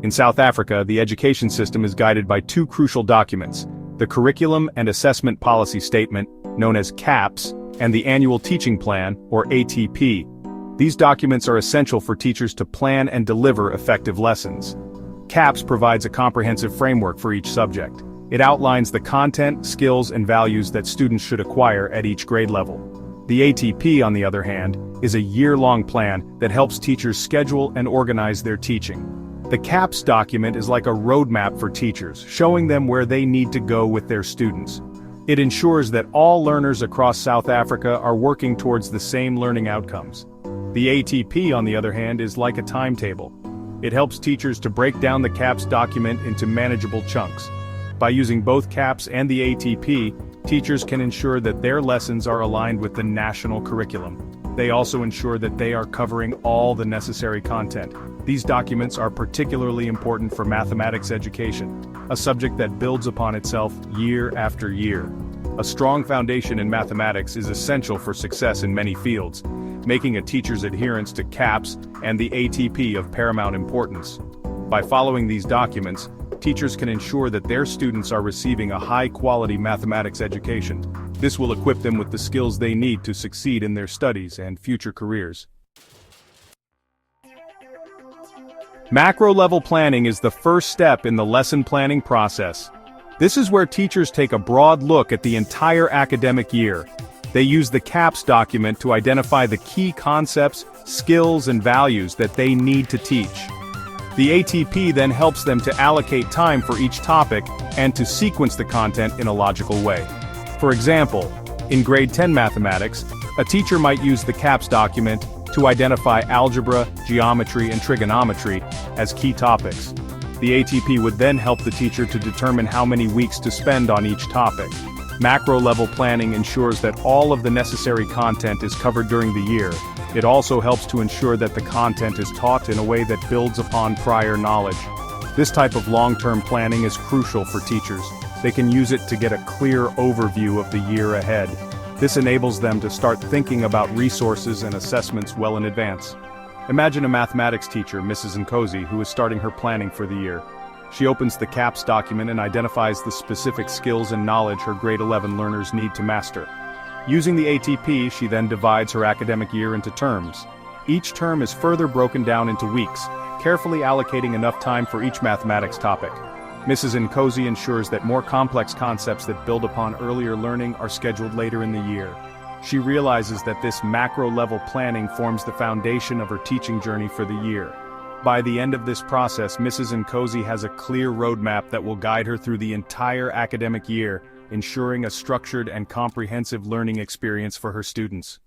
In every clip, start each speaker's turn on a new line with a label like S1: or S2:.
S1: In South Africa, the education system is guided by two crucial documents: the Curriculum and Assessment Policy Statement, known as CAPS, and the Annual Teaching Plan, or ATP. These documents are essential for teachers to plan and deliver effective lessons. CAPS provides a comprehensive framework for each subject. It outlines the content, skills, and values that students should acquire at each grade level. The ATP, on the other hand, is a year-long plan that helps teachers schedule and organize their teaching. The CAPS document is like a roadmap for teachers, showing them where they need to go with their students. It ensures that all learners across South Africa are working towards the same learning outcomes. The ATP, on the other hand, is like a timetable. It helps teachers to break down the CAPS document into manageable chunks. By using both CAPS and the ATP, teachers can ensure that their lessons are aligned with the national curriculum. They also ensure that they are covering all the necessary content. These documents are particularly important for mathematics education, a subject that builds upon itself year after year. A strong foundation in mathematics is essential for success in many fields, making a teacher's adherence to CAPS and the ATP of paramount importance. By following these documents, teachers can ensure that their students are receiving a high-quality mathematics education. This will equip them with the skills they need to succeed in their studies and future careers. Macro-level planning is the first step in the lesson planning process. This is where teachers take a broad look at the entire academic year. They use the CAPS document to identify the key concepts, skills, and values that they need to teach. The ATP then helps them to allocate time for each topic and to sequence the content in a logical way. For example, in grade 10 mathematics, a teacher might use the CAPS document to identify algebra, geometry, and trigonometry as key topics. The ATP would then help the teacher to determine how many weeks to spend on each topic. Macro-level planning ensures that all of the necessary content is covered during the year. It also helps to ensure that the content is taught in a way that builds upon prior knowledge. This type of long-term planning is crucial for teachers. They can use it to get a clear overview of the year ahead. This enables them to start thinking about resources and assessments well in advance. Imagine a mathematics teacher, Mrs. Nkosi, who is starting her planning for the year. She opens the CAPS document and identifies the specific skills and knowledge her grade 11 learners need to master. Using the ATP, she then divides her academic year into terms. Each term is further broken down into weeks, carefully allocating enough time for each mathematics topic. Mrs. Nkosi ensures that more complex concepts that build upon earlier learning are scheduled later in the year. She realizes that this macro-level planning forms the foundation of her teaching journey for the year. By the end of this process, Mrs. Nkosi has a clear roadmap that will guide her through the entire academic year, ensuring a structured and comprehensive learning experience for her students.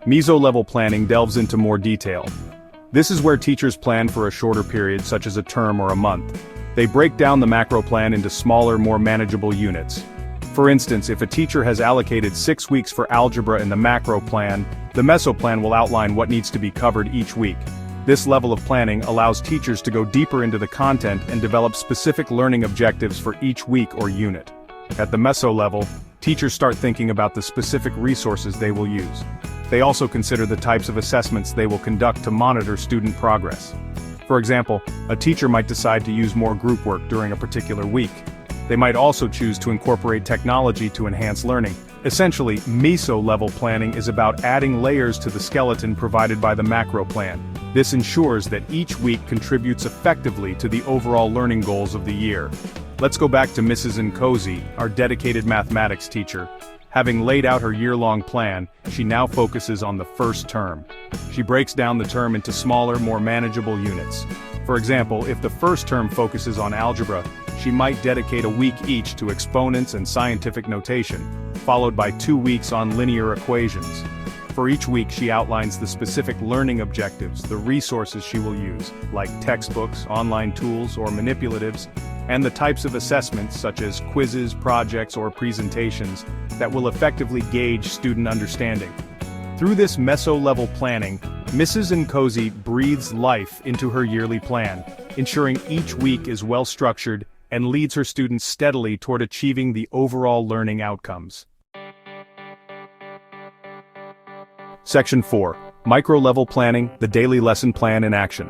S1: Meso-level planning delves into more detail. This is where teachers plan for a shorter period, such as a term or a month. They break down the macro plan into smaller, more manageable units. For instance, if a teacher has allocated 6 weeks for algebra in the macro plan, the meso plan will outline what needs to be covered each week. This level of planning allows teachers to go deeper into the content and develop specific learning objectives for each week or unit. At the meso level, teachers start thinking about the specific resources they will use. They also consider the types of assessments they will conduct to monitor student progress. For example, a teacher might decide to use more group work during a particular week. They might also choose to incorporate technology to enhance learning. Essentially, meso-level planning is about adding layers to the skeleton provided by the macro plan. This ensures that each week contributes effectively to the overall learning goals of the year. Let's go back to Mrs. Nkosi, our dedicated mathematics teacher. Having laid out her year-long plan, she now focuses on the first term. She breaks down the term into smaller, more manageable units. For example, if the first term focuses on algebra, she might dedicate a week each to exponents and scientific notation, followed by 2 weeks on linear equations. For each week, she outlines the specific learning objectives, the resources she will use, like textbooks, online tools, or manipulatives, and the types of assessments such as quizzes, projects, or presentations that will effectively gauge student understanding. Through this meso-level planning, Mrs. Nkosi breathes life into her yearly plan, ensuring each week is well-structured and leads her students steadily toward achieving the overall learning outcomes. Section 4. Micro-level planning, the daily lesson plan in action.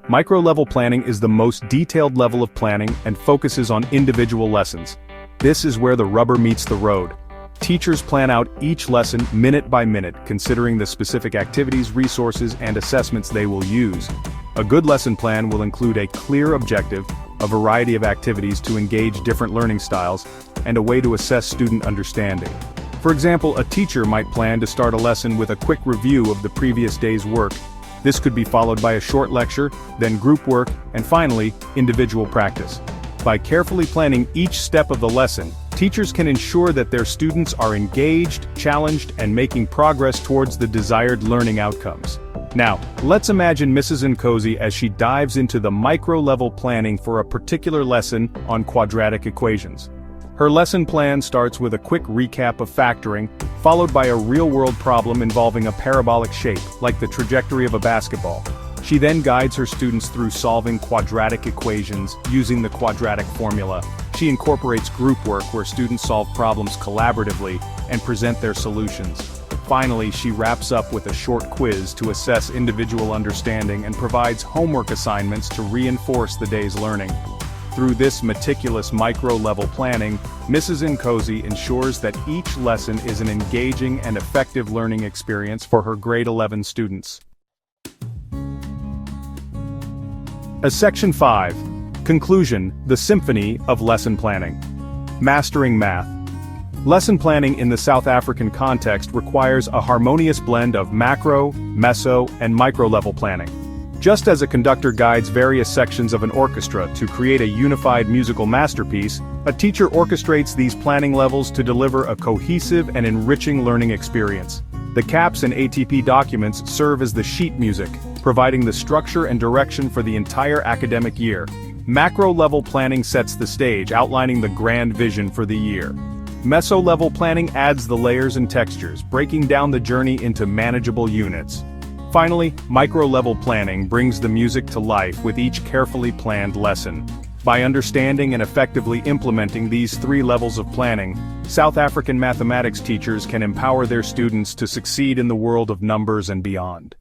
S1: Micro-level planning is the most detailed level of planning and focuses on individual lessons. This is where the rubber meets the road. Teachers plan out each lesson minute by minute, considering the specific activities, resources, and assessments they will use. A good lesson plan will include a clear objective, a variety of activities to engage different learning styles, and a way to assess student understanding. For example, a teacher might plan to start a lesson with a quick review of the previous day's work. This could be followed by a short lecture, then group work, and finally, individual practice. By carefully planning each step of the lesson, teachers can ensure that their students are engaged, challenged, and making progress towards the desired learning outcomes. Now, let's imagine Mrs. Nkosi as she dives into the micro-level planning for a particular lesson on quadratic equations. Her lesson plan starts with a quick recap of factoring, followed by a real-world problem involving a parabolic shape, like the trajectory of a basketball. She then guides her students through solving quadratic equations using the quadratic formula. She incorporates group work where students solve problems collaboratively and present their solutions. Finally, she wraps up with a short quiz to assess individual understanding and provides homework assignments to reinforce the day's learning. Through this meticulous micro-level planning, Mrs. Nkosi ensures that each lesson is an engaging and effective learning experience for her grade 11 students. Section 5. Conclusion: the symphony of lesson planning. Mastering math. Lesson planning in the South African context requires a harmonious blend of macro, meso, and micro-level planning. Just as a conductor guides various sections of an orchestra to create a unified musical masterpiece, a teacher orchestrates these planning levels to deliver a cohesive and enriching learning experience. The CAPS and ATP documents serve as the sheet music, providing the structure and direction for the entire academic year. Macro-level planning sets the stage, outlining the grand vision for the year. Meso-level planning adds the layers and textures, breaking down the journey into manageable units. Finally, micro-level planning brings the music to life with each carefully planned lesson. By understanding and effectively implementing these three levels of planning, South African mathematics teachers can empower their students to succeed in the world of numbers and beyond.